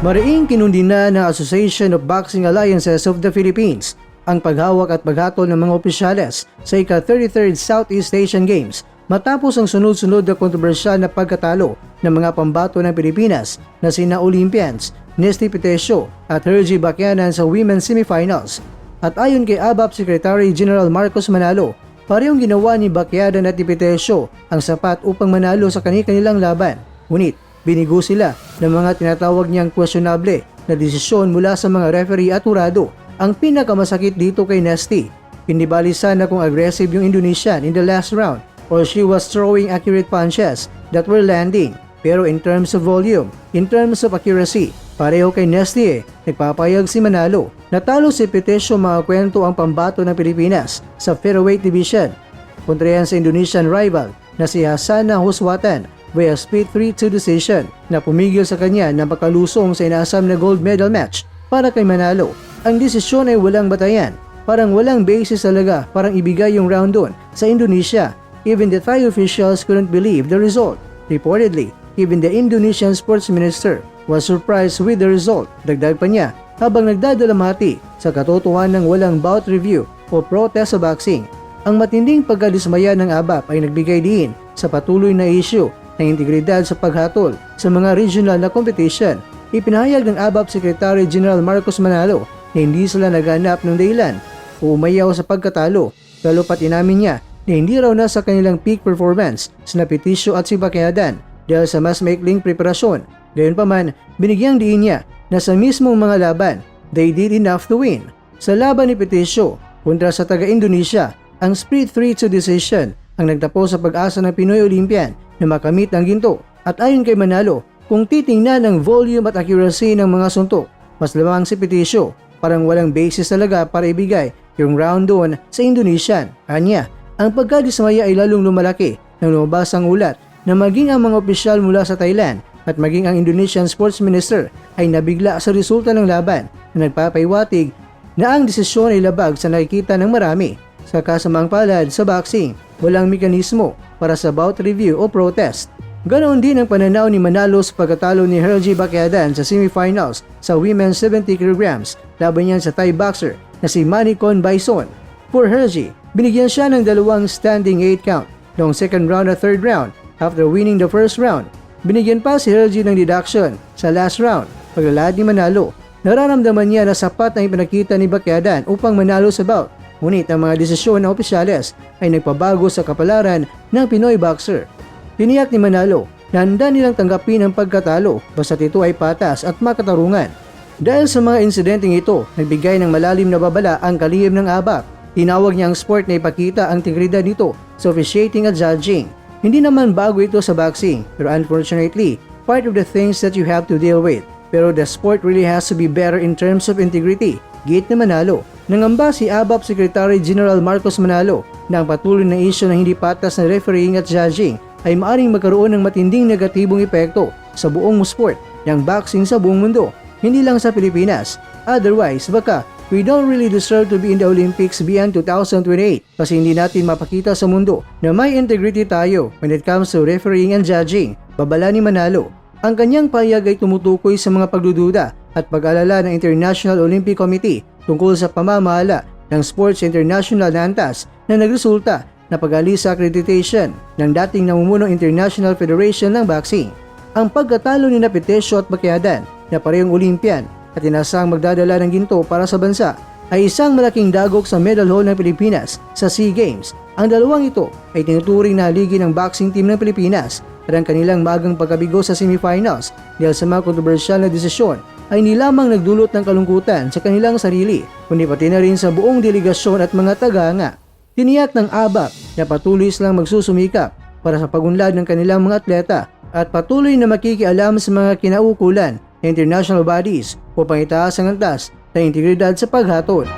Mariing kinundina ng Association of Boxing Alliances of the Philippines ang paghawak at paghatol ng mga opisyales sa ika-33rd Southeast Asian Games matapos ang sunod-sunod na kontrobersyal na pagkatalo ng mga pambato ng Pilipinas na sina Olympians Nesty Petesio at Hergy Bacquiadan sa women's semifinals. At ayon kay ABAP Secretary General Marcos Manalo, parehong ginawa ni Bacquiadan at ni Petesio ang sapat upang manalo sa kanilang laban. Ngunit binigo sila ng mga tinatawag niyang questionable na desisyon mula sa mga referee at hurado. Ang pinakamasakit dito kay Nesty, hindi balisan na kung aggressive yung Indonesian in the last round or she was throwing accurate punches that were landing. Pero in terms of volume, in terms of accuracy, pareho kay Nesty nagpapayag si Manalo. Natalo si Petesio mga kwento ang pambato ng Pilipinas sa featherweight division. Kontra yan sa Indonesian rival na si Hassana Huswatan via split 3-2 decision na pumigil sa kanya na makalusong sa inaasam na gold medal match para kay Manalo. Ang desisyon ay walang batayan, parang walang basis talaga, parang ibigay yung round doon sa Indonesia. Even the Thai officials couldn't believe the result. Reportedly, even the Indonesian sports minister was surprised with the result. Dagdag pa niya habang nagdadalamhati sa katotohanan ng walang bout review o protest sa boxing. Ang matinding pagkadismaya ng ABAP ay nagbigay diin sa patuloy na issue ng integridad sa paghatol sa mga regional na competition. Ipinahayag ng ABAP Secretary General Marcos Manalo na hindi sila naghanap ng dahilan o umayaw sa pagkatalo, lalo pat inamin niya na hindi raw nasa kanilang peak performance sina Petesio at si Bacquiadan dahil sa mas maikling preparasyon. Gayunpaman, binigyang diin niya na sa mismong mga laban, they did enough to win. Sa laban ni Petesio kontra sa taga-Indonesia, ang split 3-2 decision ang nagtapos sa pag-asa ng Pinoy Olympian na makamit ang ginto. At ayon kay Manalo, kung titingnan ang volume at accuracy ng mga suntok, mas lamang si Petesio, parang walang basis talaga para ibigay yung round doon sa Indonesian. Anya, ang pagkadismaya ay lalong lumalaki nang lumabas ang ulat na maging ang mga opisyal mula sa Thailand at maging ang Indonesian Sports Minister ay nabigla sa resulta ng laban na nagpapaiwatig na ang desisyon ay labag sa nakikita ng marami. Sa kasamang palad sa boxing, walang mekanismo para sa bout review o protest. Ganoon din ang pananaw ni Manalo sa pagkatalo ni Hergy Bacquiadan sa semifinals sa women's 70 kg laban niyan sa Thai boxer na si Manicon Bison. For Hergy, binigyan siya ng dalawang standing 8 count noong second round at third round after winning the first round. Binigyan pa si Hergy ng deduction sa last round. Paglalahad ni Manalo, nararamdaman niya na sapat na ipinakita ni Bacquiadan upang manalo sa bout. Ngunit ang mga desisyon ng opisyales ay nagpabago sa kapalaran ng Pinoy boxer. Tiniyak ni Manalo na handa nilang tanggapin ang pagkatalo basta't ito ay patas at makatarungan. Dahil sa mga insidenteng ito, nagbigay ng malalim na babala ang kalihim ng ABAP. Tinawag niya ang sport na ipakita ang integridad nito sa officiating at judging. Hindi naman bago ito sa boxing, pero unfortunately, part of the things that you have to deal with. Pero the sport really has to be better in terms of integrity. Gate ni Manalo. Nangamba si ABAP Secretary General Marcos Manalo na ang patuloy na isyu ng hindi patas na refereeing at judging ay maaring magkaroon ng matinding negatibong epekto sa buong sport ng boxing sa buong mundo, hindi lang sa Pilipinas. Otherwise, baka we don't really deserve to be in the Olympics beyond 2028 kasi hindi natin mapakita sa mundo na may integrity tayo when it comes to refereeing and judging. Babala ni Manalo. Ang kanyang pahayag ay tumutukoy sa mga pagdududa at pag-alala ng International Olympic Committee tungkol sa pamamahala ng Sports International na antas na nagresulta na pag-alis sa accreditation ng dating namumunong International Federation ng Boxing. Ang pagkatalo ni Petesio at Bacquiadan na parehong Olympian at inasang magdadala ng ginto para sa bansa ay isang malaking dagok sa medal haul ng Pilipinas sa SEA Games. Ang dalawang ito ay tinuturing na haligi ng boxing team ng Pilipinas at ang kanilang magang pagkabigo sa semifinals dahil sa mga kontrobersyal na desisyon ay hindi lamang nagdulot ng kalungkutan sa kanilang sarili, kundi pati na rin sa buong delegasyon at mga tagahanga. Tiniyak ng ABAP na patuloy silang magsusumikap para sa pagunlad ng kanilang mga atleta at patuloy na makikialam sa mga kinaukulan ng international bodies upang itaas ang antas ng integridad sa paghatol.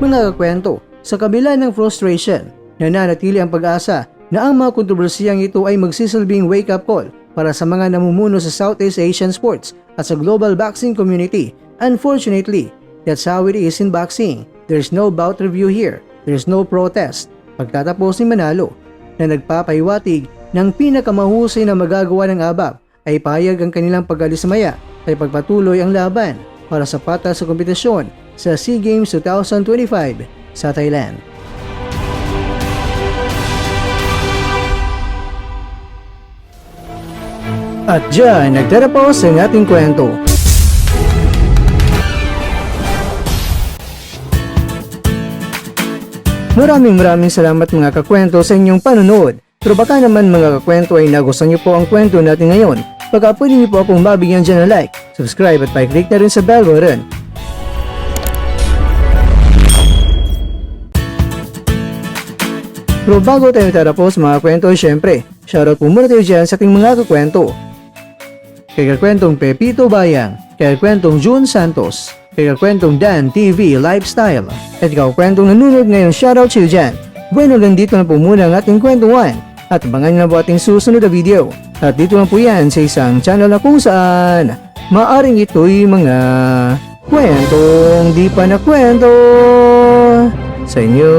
Mga kakwento, sa kabila ng frustration, nananatili ang pag-asa na ang mga kontrobersiyang ito ay magsisilbing wake-up call para sa mga namumuno sa Southeast Asian sports at sa global boxing community. Unfortunately, That's how it is in boxing. There's no bout review here. There's no protest. Pagtatapos ni Manalo na nagpapahiwatig ng pinakamahusay na magagawa ng ABAP ay payag ang kanilang pag-alismaya ay pagpatuloy ang laban para sa patas sa kompetisyon sa SEA Games 2025 sa Thailand. At dyan, nagtatapos ang ating kwento. Maraming salamat mga kakwento sa inyong panonood. Pero baka naman mga kakwento ay nagustuhan niyo po ang kwento natin ngayon. Baka pwede niyo po akong mabigyan dyan ng like, subscribe at pa-click na rin sa bell button. Pero bago tayo tatapos mga kwento, syempre, shoutout po muna tayo dyan sa ating mga kakwento. Kay kakwentong Pepito Bayang, kay kakwentong June Santos, kay kakwentong Dan TV Lifestyle, at kakwentong nanonood ngayon, shoutout sa iyo dyan. Bueno, dito na po muna ang ating kwentuhan at abangan na po ating susunod na video. At dito lang po yan sa isang channel na kung saan maaring ito'y mga kwentong di pa na kwento sa inyo.